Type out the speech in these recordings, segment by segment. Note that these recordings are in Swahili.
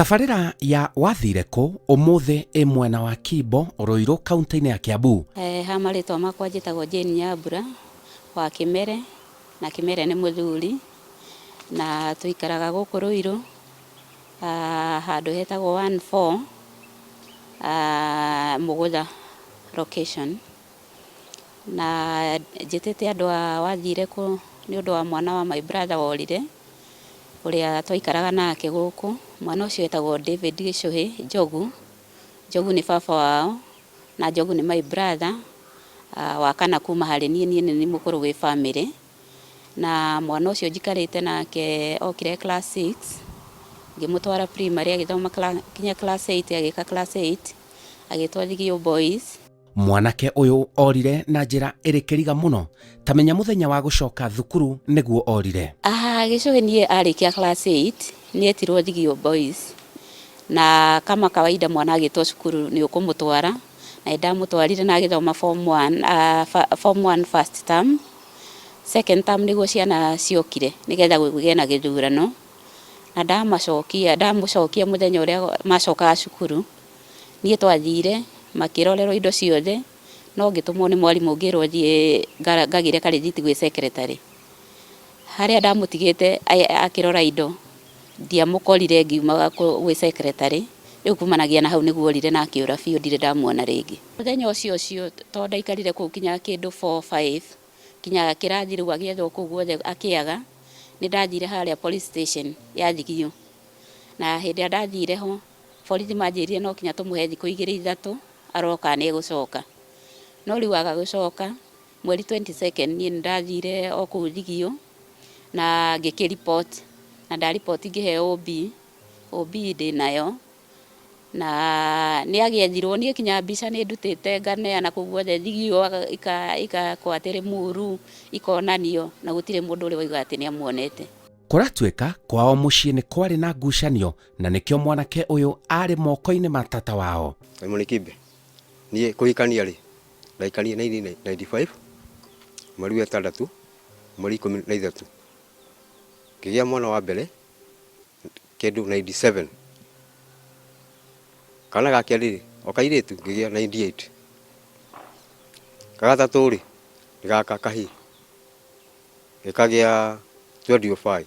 Tabarĩra ya wathire kũ ũmũthĩ ĩ mwena wa Kimbo, Ruiru, kaunti-inĩ ya Kiambu. Ha marĩtwa makwa njĩtagwo Jane Nyambura wa Kimere, na Kimere nĩ mũthuri, na tũikaraga gũkũ Ruiru handũ hetagwo 14 Mũgũtha location. Na njĩtĩte andũ a wathire kũ nĩ ũndũ wa mwana wa my brother worire, ũrĩa twaikaraga nake gũkũ. Mwana ũcio etagwo David Gĩchũhĩ Njogu. Njogu nĩ baba wao na Njogu nĩ my brother wa kana kuma harĩ niĩ nĩ mũkũrũ gwĩ family. Na mwana ũcio njikarĩte nake okire class 6, ngĩmũtwara primary agĩthoma kinya class 8, agĩka class 8 agĩtwa Thigio Boys. Mwanake ũyũ orire na njĩra ĩrĩ kĩriga mũno, tamenya mũthenya wa gũcoka thukuru nĩguo orire. Gĩchũhĩ niĩ arĩkia class 8 nĩ etirwo Thigio Boys, na kama kawaida mwana agĩtwo cukuru nĩ ũkũmũtwara, na ndamũtwarire na agĩthoma form 1 first term. Second term nĩguo ciana ciokire nĩgetha gũgĩe na gĩthurano, na ndamũcokia mũthenya ũrĩa macokaga cukuru. Niĩ twathire makĩrorerwo indo ciothe, no ngĩtũmwo nĩ mwarimũ ngĩrwo thiĩ ngagĩre karĩthiti gwĩ secretary. Harĩa ndamũtigĩte akĩrora indo ndiamũkorire, ngiuma gwĩ secretary. Rĩu kumanagia na hau nĩguo orire na akĩũra biũ, ndirĩ ndamuona rĩngĩ. Mũthenya ũcio to ndaikarire kũu kinya kĩndũ 4-5, kinya kĩrathi rĩu agĩethwo kũu guothe akĩaga, nĩ ndathire harĩa police station ya Thigio. Na hĩndĩ ĩrĩa ndathire ho, borithi manjĩrire no kinya tũmũhe thikũ 2-3 aroka nĩ egũcoka. No rĩu aga gũcoka, mweri 22 niĩ ndathire o kũu Thigio na ngĩkĩreport, na ndareport ngĩheo OB ndĩ nayo, na nĩ agĩethirwo. Niĩ kinya mbica nĩ ndutĩte nganeana kũu guothe Thigio, ikakwatĩrĩ Muru, ikonanio, na gũtirĩ mũndũ ũrĩ waiga atĩ nĩ amuonete. Kũratuĩka kwao mũciĩ nĩ kwarĩ na ngucanio, na nĩkĩo mwanake ũyũ arĩ moko-inĩ ma tata wao. Simon Kimbe niĩ kũhikania rĩ ndaikanie 1995 mweri wa 6 mweri 13, ngĩgĩa mwana wa mbere kĩndũ 97. Kana gake rĩ o kairĩtu ngĩgĩa 98. Kagatatũ rĩ nĩ gaka kahĩ gĩkagĩa 2005.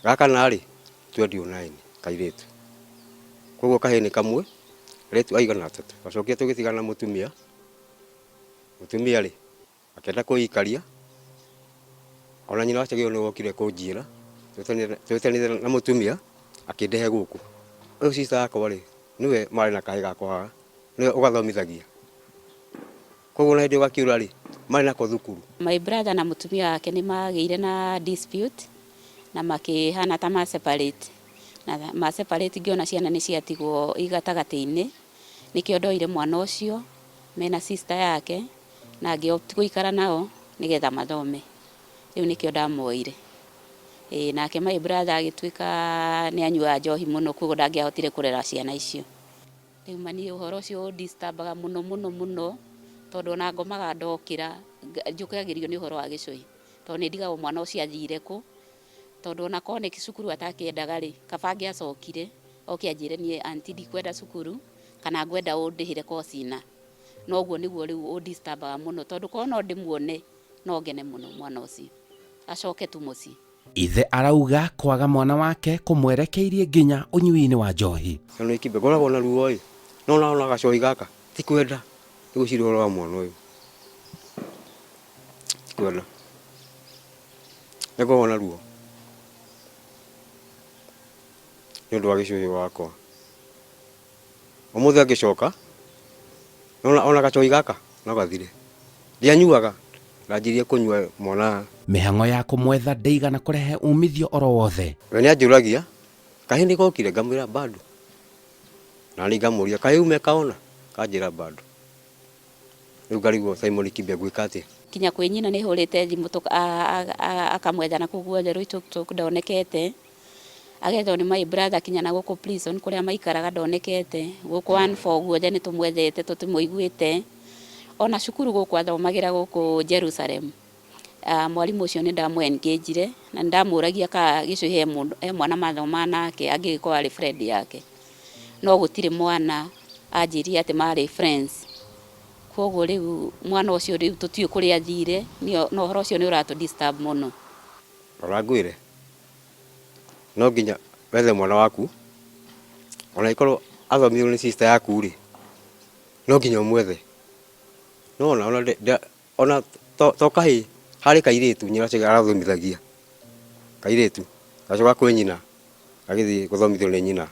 Gaka narĩ 2009 kairĩtu. Koguo kahĩ nĩ kamwe retu aigana 3. Gacokia tũgĩtigana mũtumia rĩ akĩenda kũikaria, ona nyina wake gĩo nĩ wokire kũnjĩra twetanire na mũtumia akĩndehe gũkũ. Ũyũ sister yakwa rĩ niwe marĩ na kahĩ gakwa haha, niwe ũgathomithagia. Koguo na hĩndĩ ũgakiura rĩ marĩ nako thukuru. My brother na mũtumia wake nĩ magĩire na dispute na makĩhana ta separate, na separate ngĩona ciana nĩ ciatigwo igatagatĩ-inĩ. Nĩkĩo ndoire mwana ũcio mena sister yake na ngĩopt gũikara nao nĩgetha mathome. Rĩu nĩkĩo ndamoire. Nake my brother agĩtuĩka nĩ anyua njohi mũno, koguo ndangĩahotire kũrera ciana icio. Rĩu mani ũhoro ũcio disturbaga mũno, tondũ ona ngomaga ndokĩra njũkagĩrio nĩ ũhoro wa Gĩchũhĩ, tondũ nĩ ndigagwo mwana ũcio athire kũ, tondũ ona korwo nĩ cukuru atakĩendaga rĩ kaba angĩacokire oke anjĩre niĩ anti ndikwenda cukuru kana ngwenda ũndĩhĩre kosina. No ũguo nĩguo rĩu disturbaga mũno, tondũ korwo no ndĩmuone no ngene mũno mwana ũcio acoke tu mũciĩ. Ithe arauga kwaga mwana wake kũmwerekeirie nginya ũnyui-inĩ wa njohi. Simon Kimbe ngoragwo na ruo ĩ, no naona gacohi gaka tikwenda nĩgũcirĩ ũhoro wa mwana ũyũ, tikwenda nĩngoragwo na ruo nĩ ũndũ wa Gĩchũhĩ wakwa. Ũmũthĩ angĩcoka ona gacohi gaka no gathire. Ndianyuaga, ndanjirie kũnyua mwana. Mĩhang'o ya kũmwetha ndĩigana kũrehe umithio oro wothe. We nĩ anjũragia kahĩ nĩ gokire, ngamwĩra bado, na nĩ ngamũria kahĩ ume kaona, kanjĩra bado. Rĩu ngarigwo Simon Kimbe gwĩka atĩa. Kinya kwĩ nyina nĩ hũrĩte thimũ akamwetha na kũu guothe Ruiru ndonekete. Agethwo nĩ my brother kinya na gũkũ prison kũrĩa maikaraga ndonekete. Gũkũ 14 guothe nĩ tũmwethete tũtimũiguĩte. Ona cukuru gũkũ athomagĩra gũkũ Jerusalem mwarimu ucio ni ndamu engagire na ndamuragia ka gicuhe mwana mathoma nake angiko ari friend yake no gutire mwana anjirie ati mari friends koguo riu mwana ucio riu tutiyo kuri athire no horo ucio ni uratu disturb muno orangwire no nginya wethe mwana waku ona ikorwo athomirwo ni sister yaku ri no nginya umwethe no ona to kahi hari kairetu nyina ciga arathomithagia kairetu gacoka kwi nyina agithii guthomithio ni nyina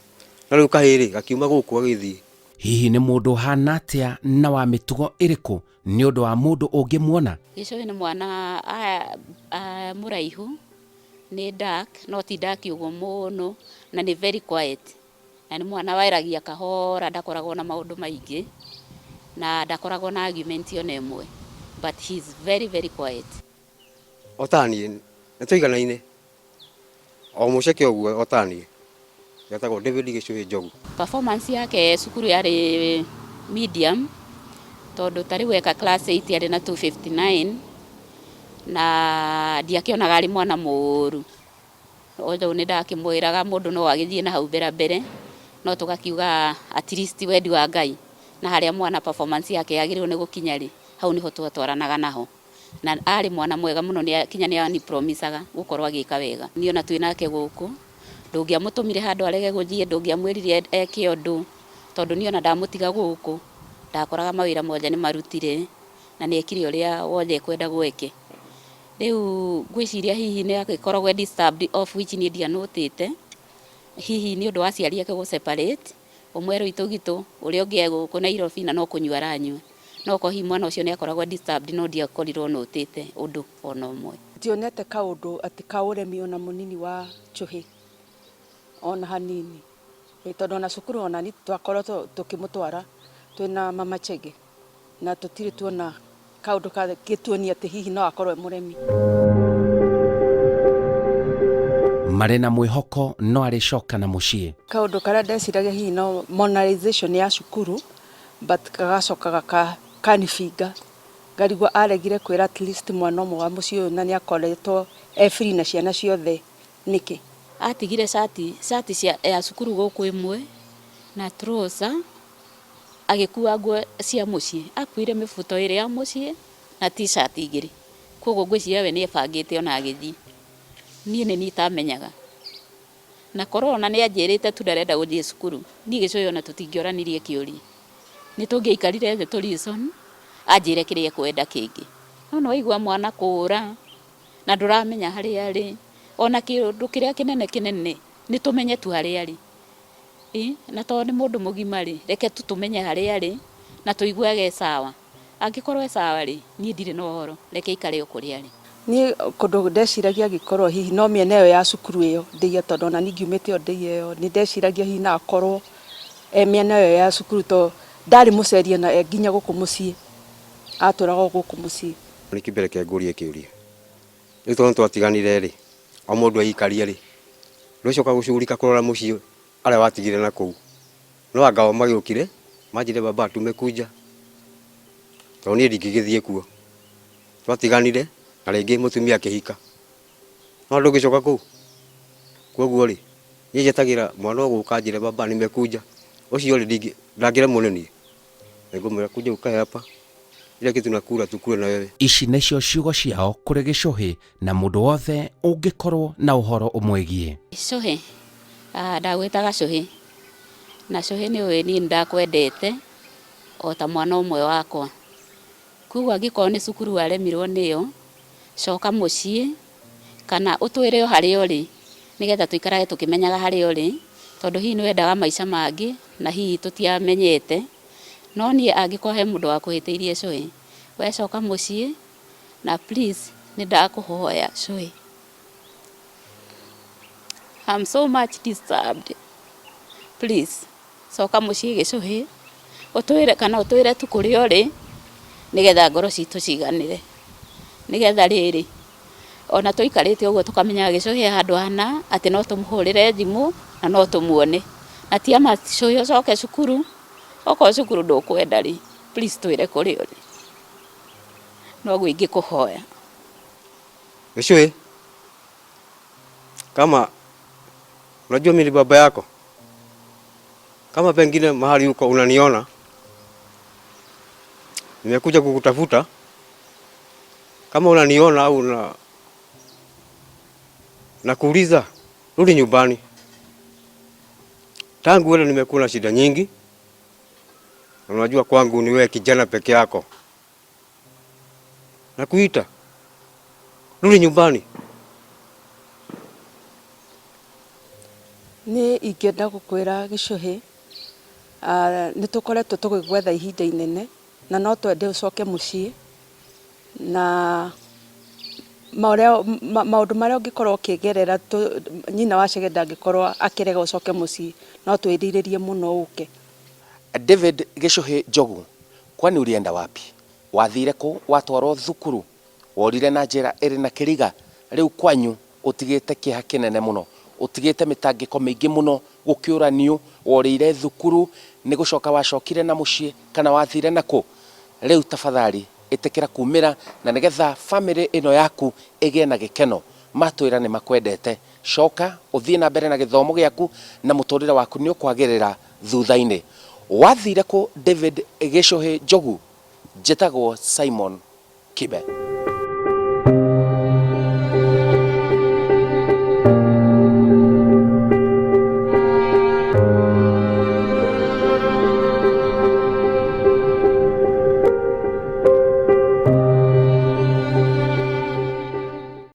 no riu kahiri gakiuma guku agithii. Hihi ni mundu hana atia na wa mitugo iriku ni undu wa mundu ungimuona? Gicuhi ni mwana muraihu ni dark no ti dark ugo muno na ni very quiet na ni mwana wairagia kahora ndakoragwo na maundu maingi na ndakoragwo na argument ona imwe but he is very very quiet. Otani nituiganaine o muceke oguo otani yatagwo David Gicuhi Njogu. Performance yake cukuru yari medium tondu tari weka class 8 yari na 259 na ndiakionaga ari mwana muru otho ni ndakimwiraga mundu no agithie na hau mbere no tugakiuga at least wendi wa Ngai na haria mwana performance yake yagirirwo ni gukinya ri hau niho twatwaranaga naho na ari mwana mwega muno ni kinya ni ani promisaga gukorwa agika wega ni ona twinake guku ndungiamutumire handu arege guthie ndungiamwirire eke undu tondu ni ona ndamutiga guku ndakoraga mawira mothe ni marutire na ni ekire uria wothe kwenda gweke riu gwiciria hihi ni agikoragwo disturbed of which ni ndianotite hihi ni undu wa ciari yake go separate umwero itugitu uria ungi guku Nairobi na no kunywa ranywe no ko hi mwana ucio ni akoragwo disturbed no ndiakorirwo notite undu ona umwe ndionete kaundu ati kauremi ona munini wa Chuhi ona hanini tondu na cukuru ona ni twakorwo tukimutwara twina mama Chege na tutiri tuona kaundu ka gituoni ati hihi no akorwe muremi. Marena mwihoko no aricoka na mucii kaundu karia ndeciragia hihi no monetization ya cukuru but kagacoka kanifinga ngarigwo aregire kwira at least mwana umwe wa mucii uyu na ni akoretwo free na ciana ciothe niki atigire shati ya cukuru guku imwe na trouser agikua nguo cia mucii akuire mifuto iri ya mucii na t-shirt igiri koguo ngwiciria we ni ebangite ona agithii nie ni nitamenyaga na corona ni anjirite tu ndarenda guthie cukuru ni Gicuhi ona tutingioranirie kiuria ni tungiikarire the reason anjire kiria kwenda kingi no waigua mwana kura na nduramenya hari ari ona kindu kiria kinene ni tumenye tu hari ari na to ni mundu mugima ri reke tumenye hari ari na tuiguage sawa angikorwo sawa ri ni ndire no horo reke ikare ukuri ari ni kundu ndeciragia gikorwo hihi no miene yo ya cukuru iyo ndiye tondu na ningiumite o ndiye yo ni ndeciragia hihi na akorwo miene yo ya cukuru to ndari mucerie na nginya guku mucii aturaga guku mucii ni kibere ke ngurie kiuria ni tondu twatiganire ri o mundu aikarie ri rucoka gucurika kurora mucii aria watigire na kuu no angao magiukire majire baba tumekuja to ni ndingigithie kuo twatiganire na ringi mutumia akihika no ndugicoka kuu koguo ri yejetagira mwana guka njire baba nimekuja ucio ri ndangire muneni ngumira kuja ukae hapa ile kitu nakura tukue na wewe. Ici nicio ciugo ciao kuri Gicuhi na mundu wothe ungikorwo na uhoro umwegie. Gicuhi ndagwitaga Cuhi na Cuhi ni we ni ndakwendete o ta mwana umwe wakwa kuguo angikorwo ni cukuru aremirwo niyo coka mucii kana utwire o hari uri nigetha tuikarage tukimenyaga hari uri tondu hihi ni wendaga maica mangi na hihi tutiamenyete no ni angikorwo he mundu wa kuhitiirie Cuhi we coka mucii na please ni ndakuhoya Cuhi I'm so much disturbed. Please, coka mucii Gicuhi. Utwire kana utwire tu kuri uri nigetha ngoro citu ciganire. Nigetha riri ona tuikarite uguo tukamenya Gicuhi handu hana ati no tumuhurire thimu na no tumuone. Na ti ama Cuhi ucoke cukuru. Oko cukuru ndukwenda ri. Please twire kuri uri. No gwingi kuhoya. Gicui, kama unajua mimi ni baba yako, kama pengine mahali huko unaniona nimekuja kukutafuta, kama unaniona au nakuuliza rudi nyumbani. Tangu ile nimekuwa na shida nyingi, na unajua kwangu ni wewe kijana peke yako. Nakuita rudi nyumbani. Ni ingĩenda gũkwĩra Gĩchũhĩ, nĩ tũkoretwo tũgĩgwetha ihinda inene na no twende ũcoke mũciĩ, na maũndũ marĩa ũngĩkorwo ũkĩgerera nyina wa Chege ndangĩkorwo akĩrega ũcoke mũciĩ, no twĩrirĩrie mũno ũke. David Gĩchũhĩ Njogu, kwani ulienda wapi? Wathire kũ? Watwarwo thukuru? Worire na njĩra ĩrĩ na kĩriga? Rĩu kwanyu ũtigĩte kĩeha kĩnene mũno, ũtigĩte mĩtangĩko mĩingĩ mũno, gũkĩũranio, worĩire thukuru, nĩ gũcoka wacokire na mũciĩ kana wathire na kũ? Rĩu tafadhali ĩtĩkĩra kumĩra, na nĩgetha family ĩno yaku ĩgĩe na gĩkeno. Matwĩra nĩ makwendete. Coka ũthiĩ na mbere na gĩthomo gĩaku, na mũtũrĩre waku nĩ ũkwagĩrĩra thutha-inĩ. Wathire kũ David Gĩchũhĩ Njogu? Njĩtagwo Simon Kibe.